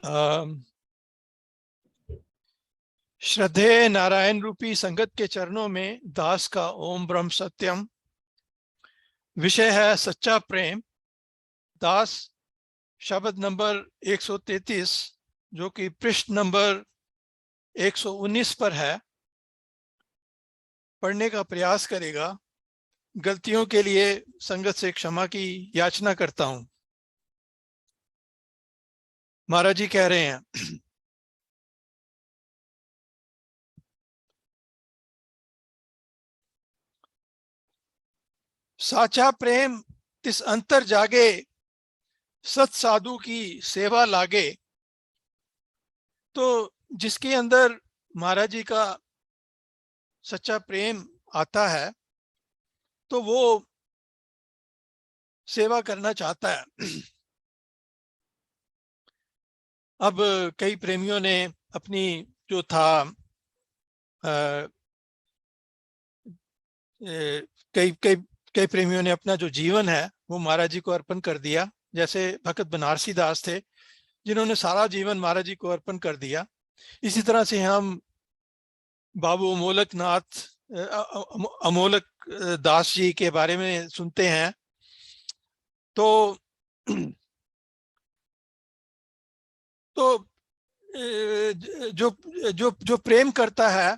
अम, श्रद्धेय नारायण रूपी संगत के चरणों में दास का ओम ब्रह्म सत्यम। विषय है सच्चा प्रेम। दास शब्द नंबर 133 जो कि पृष्ठ नंबर 119 पर है, पढ़ने का प्रयास करेगा। गलतियों के लिए संगत से क्षमा की याचना करता हूं। महाराज जी कह रहे हैं, साचा प्रेम तिस अंतर जागे, सत साधु की सेवा लागे। तो जिसके अंदर महाराज जी का सच्चा प्रेम आता है तो वो सेवा करना चाहता है। अब कई प्रेमियों ने अपनी जो था कई कई कई प्रेमियों ने अपना जो जीवन है वो महाराज जी को अर्पण कर दिया। जैसे भगत बनारसी दास थे जिन्होंने सारा जीवन महाराज जी को अर्पण कर दिया। इसी तरह से हम बाबू अमोलक नाथ अमोलक दास जी के बारे में सुनते हैं। तो तो जो जो जो प्रेम करता है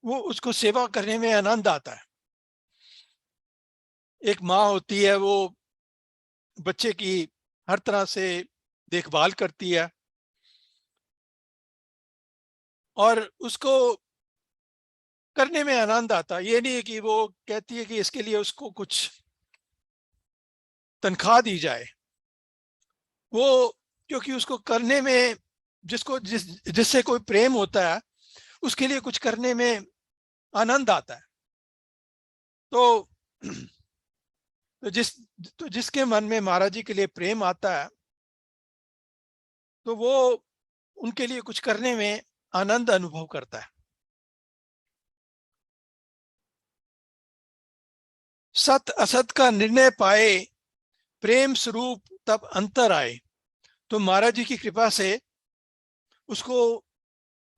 वो उसको सेवा करने में आनंद आता है। एक माँ होती है, वो बच्चे की हर तरह से देखभाल करती है और उसको करने में आनंद आता है। ये नहीं है कि वो कहती है कि इसके लिए उसको कुछ तनख्वाह दी जाए। वो क्योंकि उसको करने में जिससे कोई प्रेम होता है उसके लिए कुछ करने में आनंद आता है। तो तो जिस तो जिसके मन में महाराज जी के लिए प्रेम आता है तो वो उनके लिए कुछ करने में आनंद अनुभव करता है। सत असत का निर्णय पाए, प्रेम स्वरूप तब अंतर आए। तो महाराज जी की कृपा से उसको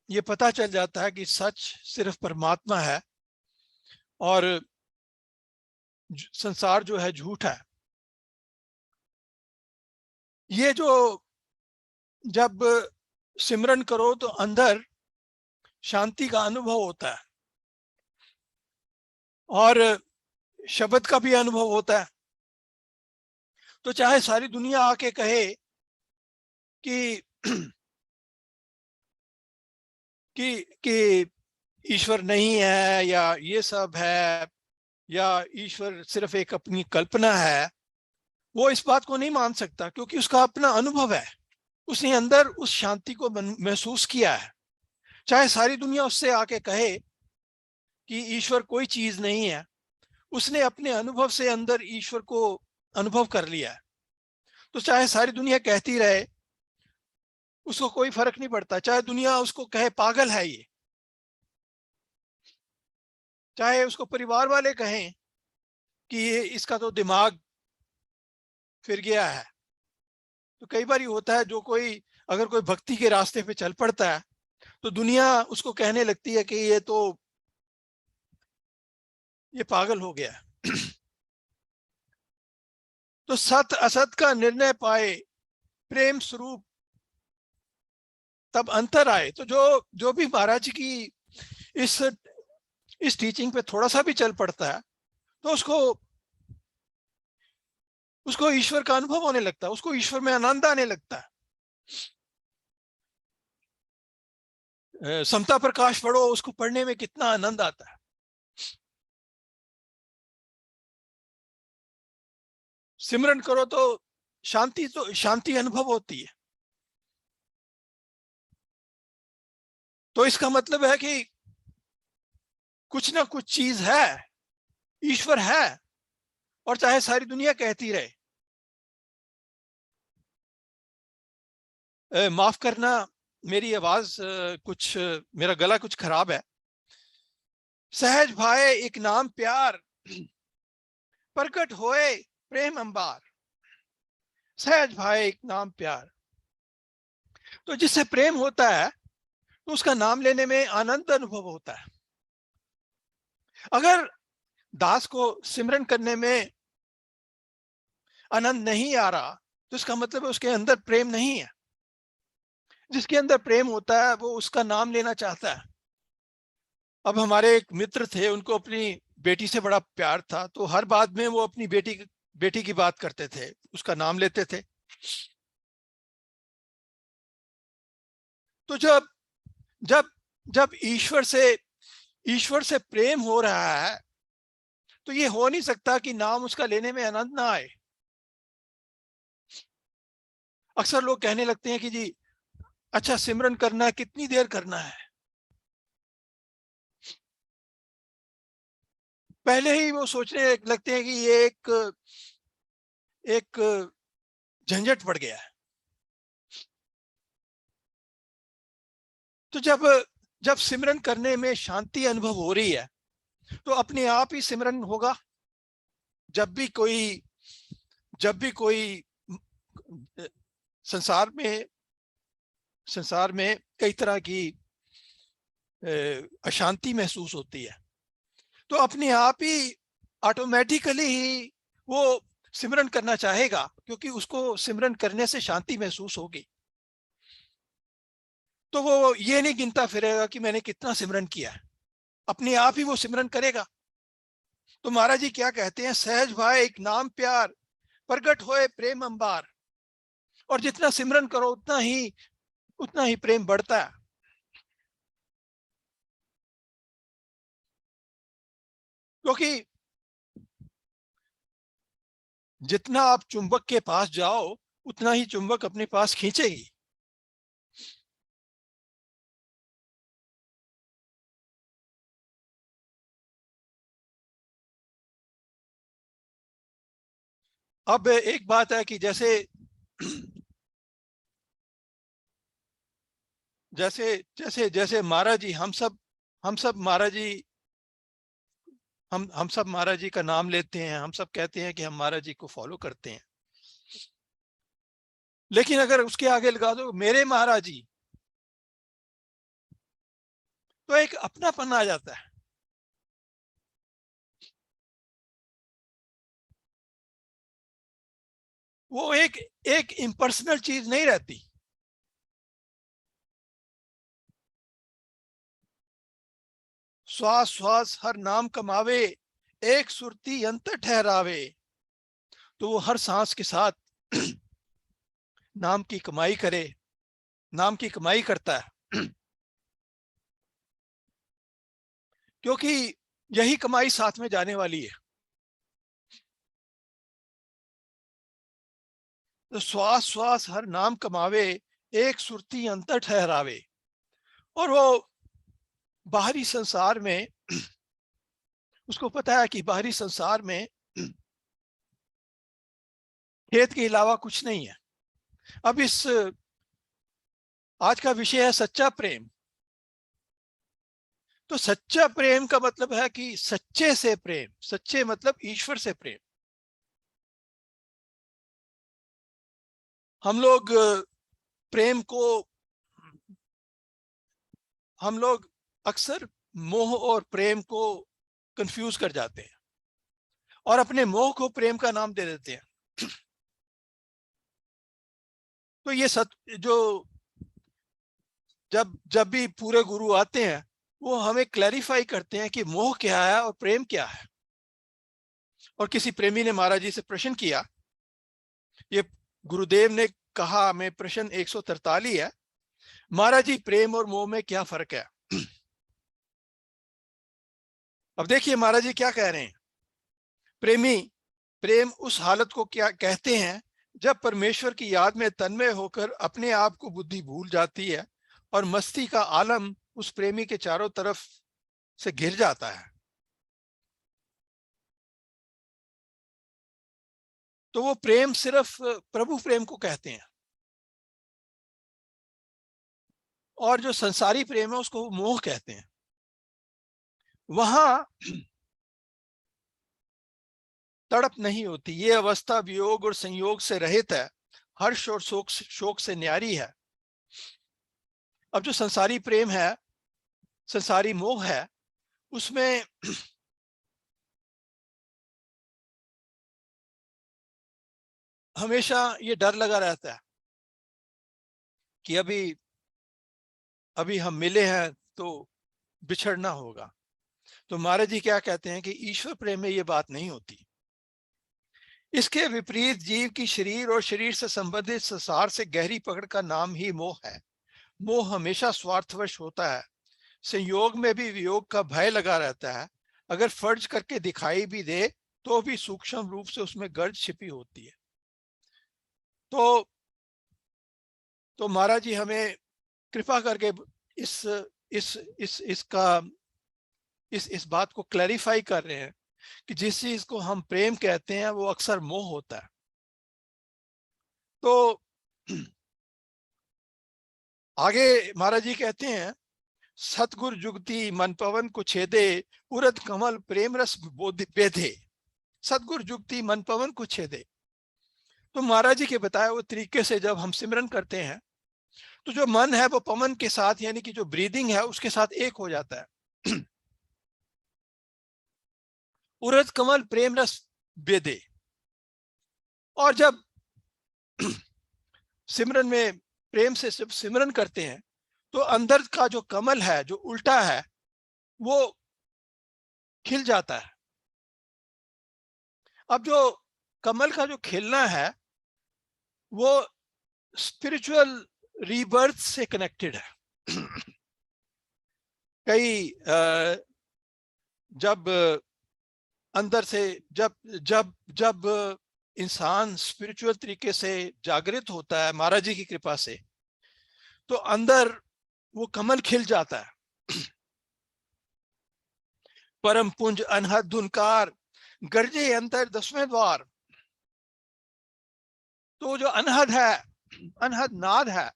ये पता चल जाता है कि सच सिर्फ परमात्मा है और संसार जो है झूठ है। ये जो जब सिमरन करो तो अंदर शांति का अनुभव होता है और शब्द का भी अनुभव होता है। तो चाहे सारी दुनिया आके कहे कि कि ईश्वर नहीं है या ये सब है या ईश्वर सिर्फ एक अपनी कल्पना है, वो इस बात को नहीं मान सकता क्योंकि उसका अपना अनुभव है। उसने अंदर उस शांति को महसूस किया है। चाहे सारी दुनिया उससे आके कहे कि ईश्वर कोई चीज नहीं है, उसने अपने अनुभव से अंदर ईश्वर को अनुभव कर लिया है। तो चाहे सारी दुनिया कहती रहे उसको कोई फर्क नहीं पड़ता। चाहे दुनिया उसको कहे पागल है ये, चाहे उसको परिवार वाले कहें कि ये इसका तो दिमाग फिर गया है। तो कई बार ये होता है, जो कोई अगर कोई भक्ति के रास्ते पे चल पड़ता है तो दुनिया उसको कहने लगती है कि ये पागल हो गया। तो सत असत का निर्णय पाए, प्रेम स्वरूप तब अंतर आए। तो जो जो भी महाराज जी की इस इस टीचिंग पे थोड़ा सा भी चल पड़ता है तो उसको उसको ईश्वर का अनुभव होने लगता है, उसको ईश्वर में आनंद आने लगता है। समता प्रकाश पढ़ो, उसको पढ़ने में कितना आनंद आता है। सिमरन करो तो शांति अनुभव होती है। तो इसका मतलब है कि कुछ ना कुछ चीज है, ईश्वर है, और चाहे सारी दुनिया कहती रहे। माफ करना, मेरी आवाज कुछ मेरा गला कुछ खराब है। सहज भाए एक नाम प्यार, प्रकट होए प्रेम अंबार। सहज भाए एक नाम प्यार, तो जिससे प्रेम होता है तो उसका नाम लेने में आनंद अनुभव होता है। अगर दास को सिमरन करने में आनंद नहीं आ रहा तो इसका मतलब है उसके अंदर प्रेम नहीं है। जिसके अंदर प्रेम होता है वो उसका नाम लेना चाहता है। अब हमारे एक मित्र थे, उनको अपनी बेटी से बड़ा प्यार था, तो हर बात में वो अपनी बेटी की बात करते थे, उसका नाम लेते थे। तो जब जब जब ईश्वर से प्रेम हो रहा है तो ये हो नहीं सकता कि नाम उसका लेने में आनंद ना आए। अक्सर लोग कहने लगते हैं कि जी अच्छा सिमरन करना है, कितनी देर करना है। पहले ही वो सोचने लगते हैं कि ये एक झंझट पड़ गया है। तो जब सिमरन करने में शांति अनुभव हो रही है तो अपने आप ही सिमरन होगा। जब भी कोई जब भी कोई संसार में कई तरह की अशांति महसूस होती है तो अपने आप ही ऑटोमेटिकली ही वो सिमरन करना चाहेगा, क्योंकि उसको सिमरन करने से शांति महसूस होगी। तो वो ये नहीं गिनता फिरेगा कि मैंने कितना सिमरन किया है, अपने आप ही वो सिमरन करेगा। तो महाराज जी क्या कहते हैं, सहज भाई एक नाम प्यार प्रगट होए प्रेम अंबार। और जितना सिमरन करो उतना ही प्रेम बढ़ता है। क्योंकि जितना आप चुंबक के पास जाओ उतना ही चुंबक अपने पास खींचेगी। अब एक बात है कि जैसे जैसे जैसे जैसे महाराज जी हम सब महाराज जी हम सब महाराज जी का नाम लेते हैं, हम सब कहते हैं कि हम महाराज जी को फॉलो करते हैं। लेकिन अगर उसके आगे लगा दो मेरे महाराज जी, तो एक अपनापन आ जाता है। वो एक इम्पर्सनल चीज नहीं रहती। श्वास श्वास हर नाम कमावे एक सुरती अंतर ठहरावे। तो वो हर सांस के साथ नाम की कमाई करे, नाम की कमाई करता है। क्योंकि यही कमाई साथ में जाने वाली है। तो श्वास श्वास हर नाम कमावे एक सुरती अंतर ठहरावे। और वो बाहरी संसार में उसको पता है कि बाहरी संसार में खेत के अलावा कुछ नहीं है। अब इस आज का विषय है सच्चा प्रेम। तो सच्चा प्रेम का मतलब है कि सच्चे से प्रेम, सच्चे मतलब ईश्वर से प्रेम। हम लोग प्रेम को हम लोग अक्सर मोह और प्रेम को कंफ्यूज कर जाते हैं और अपने मोह को प्रेम का नाम दे देते हैं। तो ये जो जब जब भी पूरे गुरु आते हैं वो हमें क्लैरिफाई करते हैं कि मोह क्या है और प्रेम क्या है। और किसी प्रेमी ने महाराज जी से प्रश्न किया, ये गुरुदेव ने कहा, मैं प्रश्न 143 है, महाराज जी प्रेम और मोह में क्या फर्क है। अब देखिए महाराज जी क्या कह रहे हैं। प्रेमी प्रेम उस हालत को क्या कहते हैं जब परमेश्वर की याद में तन्मय होकर अपने आप को बुद्धि भूल जाती है और मस्ती का आलम उस प्रेमी के चारों तरफ से घिर जाता है। तो वो प्रेम सिर्फ प्रभु प्रेम को कहते हैं। और जो संसारी प्रेम है उसको मोह कहते हैं। वहां तड़प नहीं होती। ये अवस्था वियोग और संयोग से रहित है, हर्ष और शोक से न्यारी है। अब जो संसारी प्रेम है, संसारी मोह है, उसमें हमेशा ये डर लगा रहता है कि अभी अभी हम मिले हैं तो बिछड़ना होगा। तो महाराज जी क्या कहते हैं कि ईश्वर प्रेम में ये बात नहीं होती। इसके विपरीत जीव की शरीर और शरीर से संबंधित संसार से गहरी पकड़ का नाम ही मोह है। मोह हमेशा स्वार्थवश होता है। संयोग में भी वियोग का भय लगा रहता है। अगर फर्ज करके दिखाई भी दे तो भी सूक्ष्म रूप से उसमें गर्ज छिपी होती है। तो महाराज जी हमें कृपा करके इस इसका इस बात को क्लैरिफाई कर रहे हैं कि जिस चीज को हम प्रेम कहते हैं वो अक्सर मोह होता है। तो आगे महाराज जी कहते हैं, सतगुर जुगती मन पवन को छेदे, उरद कमल प्रेम रस बेधे। सतगुर जुगती मन पवन को छेदे। तो महाराज जी के बताए वो तरीके से जब हम सिमरन करते हैं तो जो मन है वो पवन के साथ, यानी कि जो ब्रीदिंग है उसके साथ एक हो जाता है। उरद कमल प्रेम रस बेधे। और जब सिमरन में प्रेम से जब सिमरन करते हैं तो अंदर का जो कमल है, जो उल्टा है, वो खिल जाता है। अब जो कमल का जो खिलना है वो स्पिरिचुअल रीबर्थ से कनेक्टेड है। कई जब अंदर से जब जब जब इंसान स्पिरिचुअल तरीके से जागृत होता है महाराज जी की कृपा से, तो अंदर वो कमल खिल जाता है। परम पुंज अनहद धुनकार गर्जे अंतर दसवें द्वार। तो जो अनहद है, अनहद नाद है,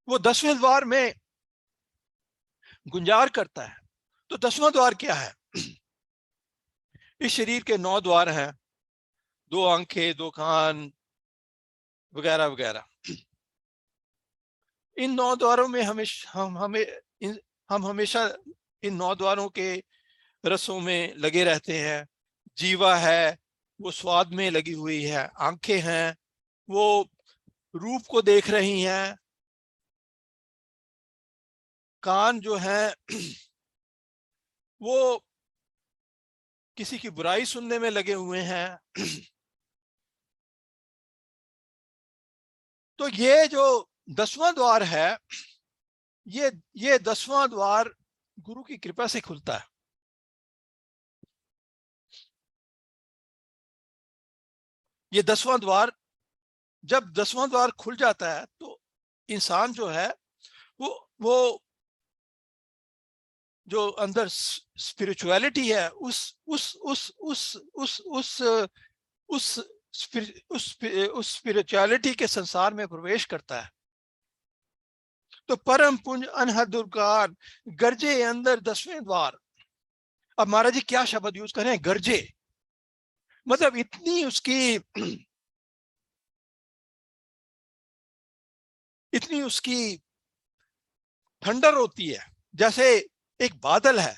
वो 10वें द्वार में गुंजार करता है। तो 10वां द्वार क्या है? इस शरीर के 9 द्वार हैं, 2 आंखें, 2 कान वगैरह वगैरह। इन 9 द्वारों में हम हमेशा इन 9 द्वारों के रसों में लगे रहते हैं। जीवा है वो स्वाद में लगी हुई है, आंखें हैं वो रूप को देख रही हैं, कान जो है वो किसी की बुराई सुनने में लगे हुए हैं। तो ये जो 10वां द्वार है, ये 10वां द्वार गुरु की कृपा से खुलता है। ये 10वां द्वार, जब 10वां द्वार खुल जाता है तो इंसान जो है वो जो अंदर स्पिरिचुअलिटी है उस उस स्पिरिचुअलिटी के संसार में प्रवेश करता है। तो परम पुंज अनहद दुर्गार गर्जे अंदर 10वें द्वार। अब महाराज जी क्या शब्द यूज करें? गर्जे, मतलब इतनी उसकी थंडर होती है। जैसे एक बादल है,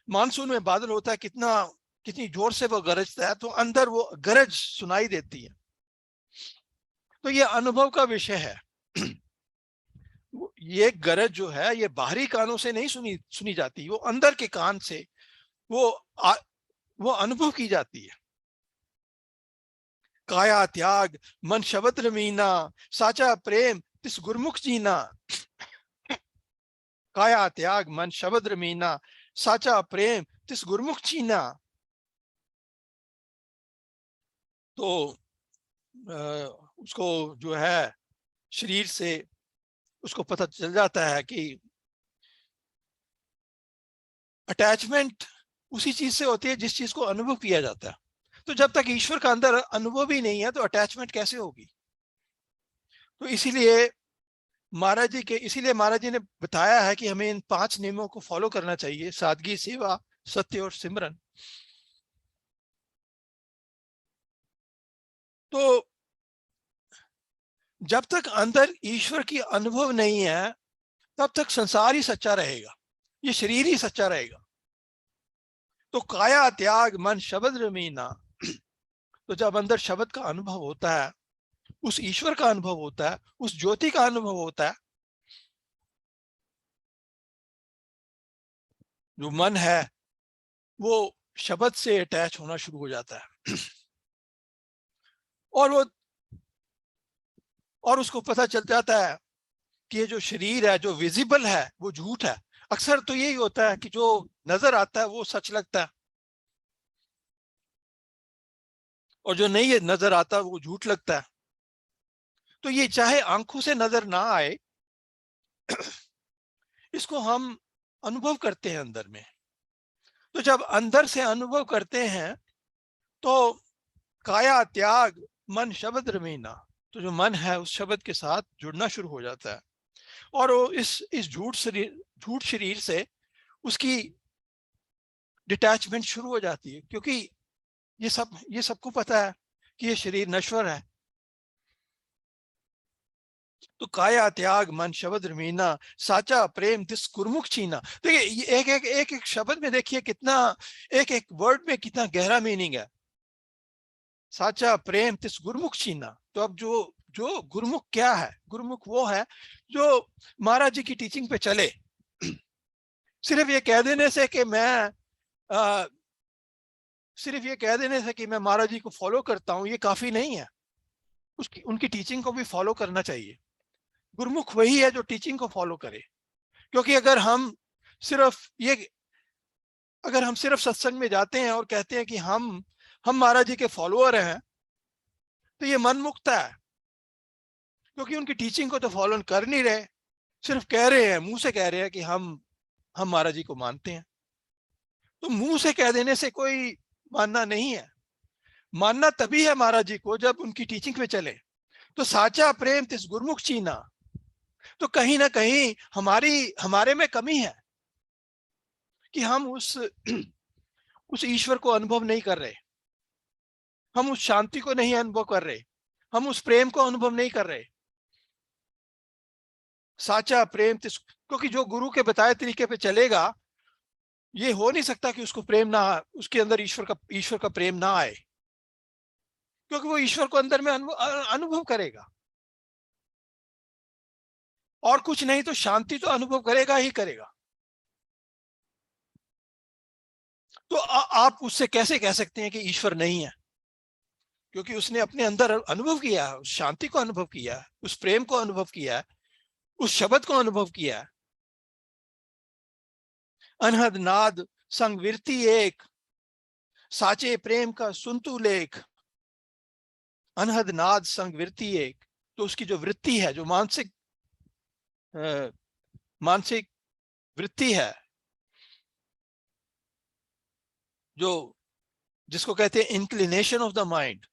मानसून में बादल होता है, कितनी जोर से वो गरजता है तो अंदर वो गरज सुनाई देती है। तो ये अनुभव का विषय है। ये गरज जो है ये बाहरी कानों से नहीं सुनी जाती, वो अंदर के कान से वो वो अनुभव की जाती है। काया त्याग मन शब्द रमीना, साचा प्रेम तिस गुरमुख जीना। काया त्याग मन शब्द रमीना, साचा प्रेम तिस गुरमुख जीना। तो उसको जो है शरीर से उसको पता चल जाता है कि अटैचमेंट उसी चीज से होती है जिस चीज को अनुभव किया जाता है। तो जब तक ईश्वर का अंदर अनुभव ही नहीं है तो अटैचमेंट कैसे होगी? तो इसीलिए महाराज जी ने बताया है कि हमें इन 5 नियमों को फॉलो करना चाहिए: सादगी, सेवा, सत्य और सिमरन। तो जब तक अंदर ईश्वर की अनुभव नहीं है तब तक संसार ही सच्चा रहेगा, ये शरीर ही सच्चा रहेगा। तो काया त्याग मन शब्द रमीना, तो जब अंदर शब्द का अनुभव होता है, उस ईश्वर का अनुभव होता है, उस ज्योति का अनुभव होता है, जो मन है वो शब्द से अटैच होना शुरू हो जाता है। और वो और उसको पता चल जाता है कि ये जो शरीर है, जो विजिबल है, वो झूठ है। अक्सर तो यही होता है कि जो नजर आता है वो सच लगता है, और जो नहीं नजर आता वो झूठ लगता है। तो ये चाहे आंखों से नजर ना आए, इसको हम अनुभव करते हैं अंदर में। तो जब अंदर से अनुभव करते हैं तो काया त्याग मन शब्द रमीना, तो जो मन है उस शब्द के साथ जुड़ना शुरू हो जाता है, और वो इस झूठ शरीर से उसकी डिटैचमेंट शुरू हो जाती है, क्योंकि ये सबको पता है कि ये शरीर नश्वर है। तो काया त्याग मन शब्द रमीना, साचा प्रेम तिस गुरमुख छीना। देखिए ये एक शब्द में देखिए कितना, एक एक वर्ड में कितना गहरा मीनिंग है। साचा प्रेम तिस गुरमुख छीना, तो अब जो जो गुरमुख क्या है? गुरमुख वो है जो महाराज जी की टीचिंग पे चले। सिर्फ ये कह देने से कि मैं आ, सिर्फ ये कह देने से कि मैं महाराज जी को फॉलो करता हूं, ये काफी नहीं है। उसकी उनकी टीचिंग को भी फॉलो करना चाहिए। गुरमुख वही है जो टीचिंग को फॉलो करे। क्योंकि सिर्फ ये अगर हम सिर्फ सत्संग में जाते हैं और कहते हैं कि हम महाराज जी के फॉलोअर हैं, तो ये मन मुक्ता है। क्योंकि उनकी टीचिंग को तो फॉलो कर नहीं रहे, सिर्फ कह रहे हैं, मुंह से कह रहे हैं कि हम महाराज जी को मानते हैं। तो मुंह से कह देने से कोई मानना नहीं है। मानना तभी है महाराज जी को जब उनकी टीचिंग में चले। तो साचा प्रेम तिस गुरमुख चीना, तो कहीं ना कहीं हमारे में कमी है कि हम उस ईश्वर को अनुभव नहीं कर रहे, हम उस शांति को नहीं अनुभव कर रहे, हम उस प्रेम को अनुभव नहीं कर रहे। साचा प्रेम क्योंकि जो गुरु के बताए तरीके पे चलेगा, ये हो नहीं सकता कि उसको प्रेम ना, उसके अंदर ईश्वर का प्रेम ना आए, क्योंकि वो ईश्वर को अंदर में अनुभव करेगा। और कुछ नहीं तो शांति तो अनुभव करेगा ही करेगा। तो आप उससे कैसे कह सकते हैं कि ईश्वर नहीं है? क्योंकि उसने अपने अंदर अनुभव किया है, उस शांति को अनुभव किया है, उस प्रेम को अनुभव किया है, उस शब्द को अनुभव किया है। अनहद नाद संग विरती एक, साचे प्रेम का सुनतु लेख। अनहद नाद संग वृत्ति एक, तो उसकी जो वृत्ति है, जो मानसिक वृत्ति है, जो जिसको कहते हैं इंक्लिनेशन ऑफ द माइंड,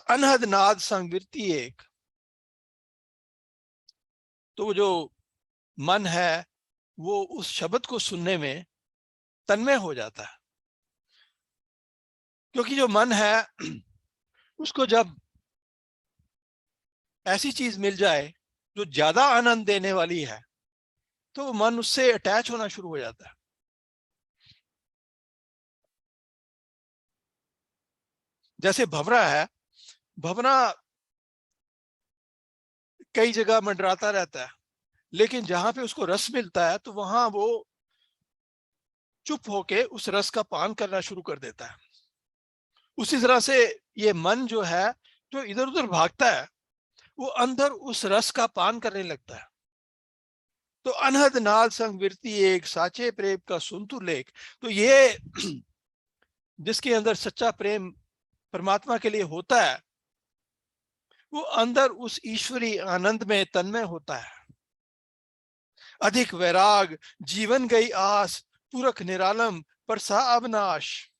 अनहद नाद संग वृत्ति एक, तो जो मन है वो उस शब्द को सुनने में तन्मय हो जाता है। क्योंकि जो मन है उसको जब ऐसी चीज मिल जाए जो ज्यादा आनंद देने वाली है, तो मन उससे अटैच होना शुरू हो जाता है। जैसे भंवरा है, भंवरा कई जगह मंडराता रहता है, लेकिन जहां पे उसको रस मिलता है तो वहां वो चुप होके उस रस का पान करना शुरू कर देता है। उसी तरह से ये मन जो है, जो इधर उधर भागता है, वो अंदर उस रस का पान करने लगता है। तो अनहद नाद संग विरती एक, साचे प्रेम का सुनतु लेख, तो ये जिसके अंदर सच्चा प्रेम परमात्मा के लिए होता है, वो अंदर उस ईश्वरी आनंद में तन्मय होता है। अधिक वैराग जीवन गई आस, पुरख निरालम पर सा अविनाश।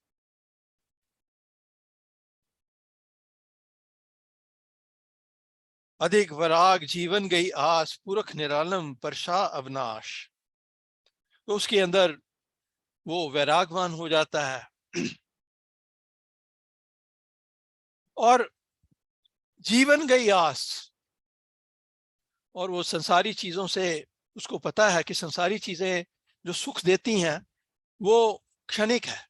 अधिक वैराग जीवन गई आस, पुरख निरालम पर सा अविनाश, तो उसके अंदर वो वैरागवान हो जाता है। और जीवन गई आस, और वो संसारी चीजों से उसको पता है कि संसारी चीजें जो सुख देती हैं वो क्षणिक है,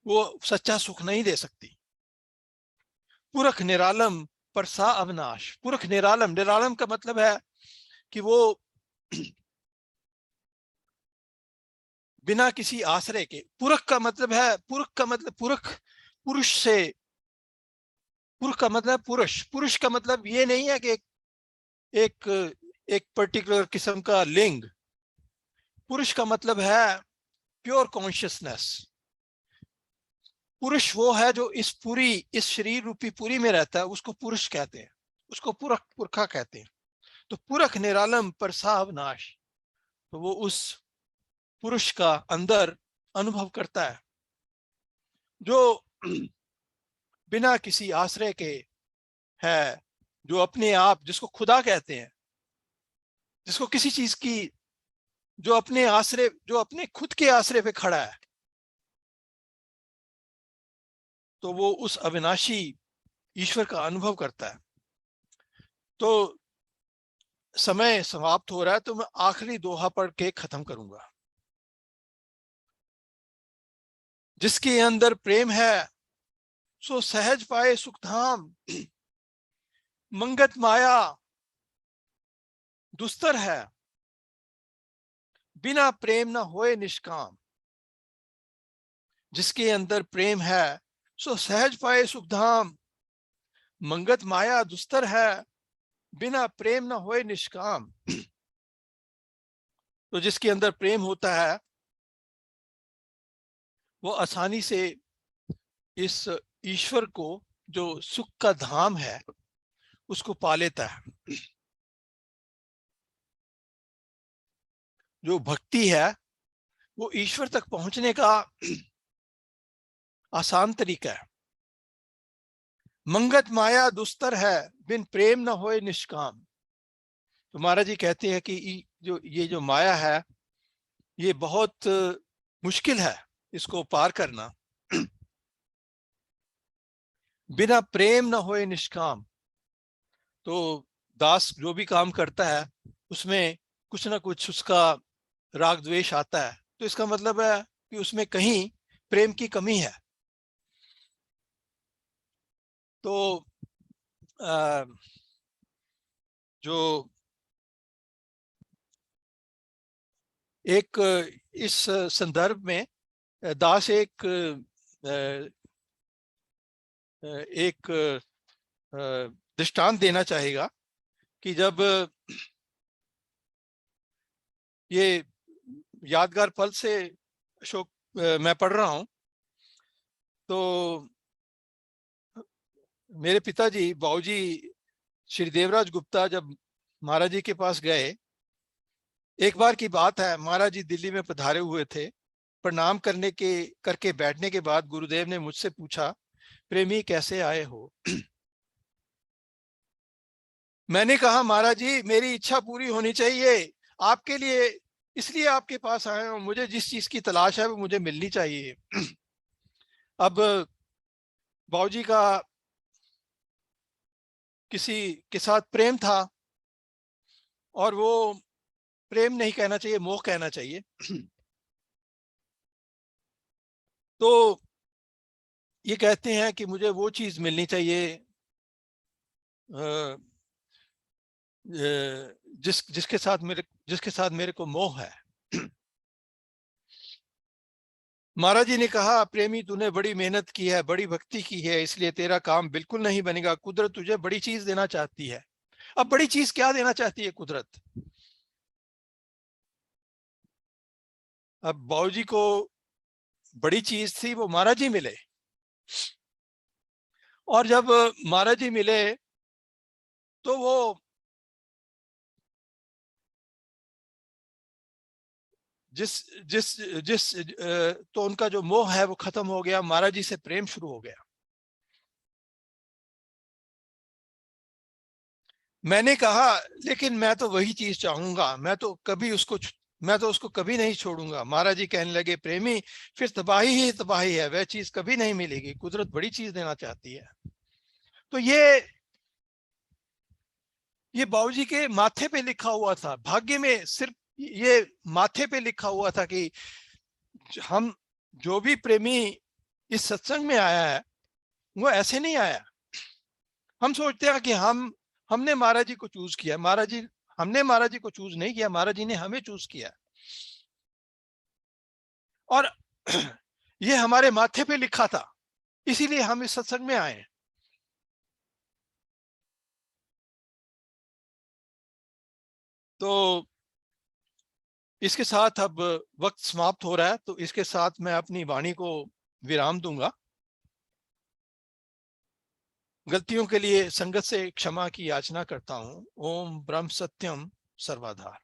वो सच्चा सुख नहीं दे सकती। पुरख निरालम पर सा अविनाश। पुरख निरालम, निरालम का मतलब है कि वो बिना किसी आश्रय के। पुरख का मतलब है, पुरख का मतलब पुरख पुरुष से, पुरख का मतलब पुरुष। पुरुष का मतलब ये नहीं है कि एक एक पर्टिकुलर किस्म का लिंग। पुरुष का मतलब है प्योर कॉन्शियसनेस। पुरुष वो है जो इस शरीर रूपी पूरी में रहता है, उसको पुरुष कहते हैं, उसको पुरख पुरखा कहते हैं। तो पुरख निरालम पर सावनाश, तो वो उस पुरुष का अंदर अनुभव करता है जो बिना किसी आश्रय के है, जो अपने आप, जिसको खुदा कहते हैं, जिसको किसी चीज की, जो अपने आश्रय, जो अपने खुद के आश्रय पे खड़ा है, तो वो उस अविनाशी ईश्वर का अनुभव करता है। तो समय समाप्त हो रहा है, तो मैं आखिरी दोहा पढ़ के खत्म करूंगा। जिसके अंदर प्रेम है सो सहज पाए सुखधाम, मंगत माया दुस्तर है, बिना प्रेम न होए निष्काम। जिसके अंदर प्रेम है सो सहज पाए सुखधाम, मंगत माया दुस्तर है, बिना प्रेम न होए निष्काम। तो जिसके अंदर प्रेम होता है वो आसानी से इस ईश्वर को, जो सुख का धाम है, उसको पा लेता है। जो भक्ति है वो ईश्वर तक पहुंचने का आसान तरीका है। मंगत माया दुस्तर है, बिन प्रेम न होए निष्काम। तो महाराज जी कहते हैं कि जो माया है ये बहुत मुश्किल है इसको पार करना। बिना प्रेम न होए निष्काम। तो दास जो भी काम करता है उसमें कुछ ना कुछ उसका राग द्वेष आता है, तो इसका मतलब है कि उसमें कहीं प्रेम की कमी है। तो अ, जो एक इस संदर्भ में दास एक दृष्टांत देना चाहेगा कि जब ये यादगार पल से अशोक मैं पढ़ रहा हूं, तो मेरे पिताजी बाबूजी श्री देवराज गुप्ता जब महाराज जी के पास गए, एक बार की बात है, महाराज जी दिल्ली में पधारे हुए थे। प्रणाम करके बैठने के बाद गुरुदेव ने मुझसे पूछा, प्रेमी कैसे आए हो? मैंने कहा, महाराज जी मेरी इच्छा पूरी होनी चाहिए आपके लिए, इसलिए आपके पास आए हूं। मुझे जिस चीज की तलाश है वो मुझे मिलनी चाहिए। अब बाबूजी का किसी के साथ प्रेम था, और वो प्रेम नहीं कहना चाहिए, मोह कहना चाहिए। तो ये कहते हैं कि मुझे वो चीज मिलनी चाहिए जिसके साथ मेरे को मोह है। महाराज जी ने कहा, प्रेमी तूने बड़ी मेहनत की है, बड़ी भक्ति की है, इसलिए तेरा काम बिल्कुल नहीं बनेगा। कुदरत तुझे बड़ी चीज देना चाहती है। अब बड़ी चीज क्या देना चाहती है कुदरत? अब बाबूजी को बड़ी चीज थी वो महाराज जी मिले, और जब महाराज जी मिले तो वो जिस जिस जिस तो उनका जो मोह है वो खत्म हो गया, महाराज जी से प्रेम शुरू हो गया। मैंने कहा, लेकिन मैं तो वही चीज चाहूंगा, मैं तो उसको कभी नहीं छोड़ूंगा। महाराज जी कहने लगे, प्रेमी फिर तबाही ही तबाही है, वह चीज कभी नहीं मिलेगी। कुदरत बड़ी चीज देना चाहती है। तो ये ये बाबूजी के माथे पे लिखा हुआ था, भाग्य में सिर्फ ये माथे पे लिखा हुआ था कि हम जो भी प्रेमी इस सत्संग में आया है वो ऐसे नहीं आया। हम सोचते हैं कि हमने महाराज जी को चूज किया। महाराज जी, हमने महाराज जी को चूज नहीं किया, महाराज जी ने हमें चूज किया। और ये हमारे माथे पे लिखा था, इसीलिए हम इस सत्संग में आए। तो इसके साथ अब वक्त समाप्त हो रहा है, तो इसके साथ मैं अपनी वाणी को विराम दूंगा। गलतियों के लिए संगत से क्षमा की याचना करता हूं। ओम ब्रह्म सत्यम सर्वधार।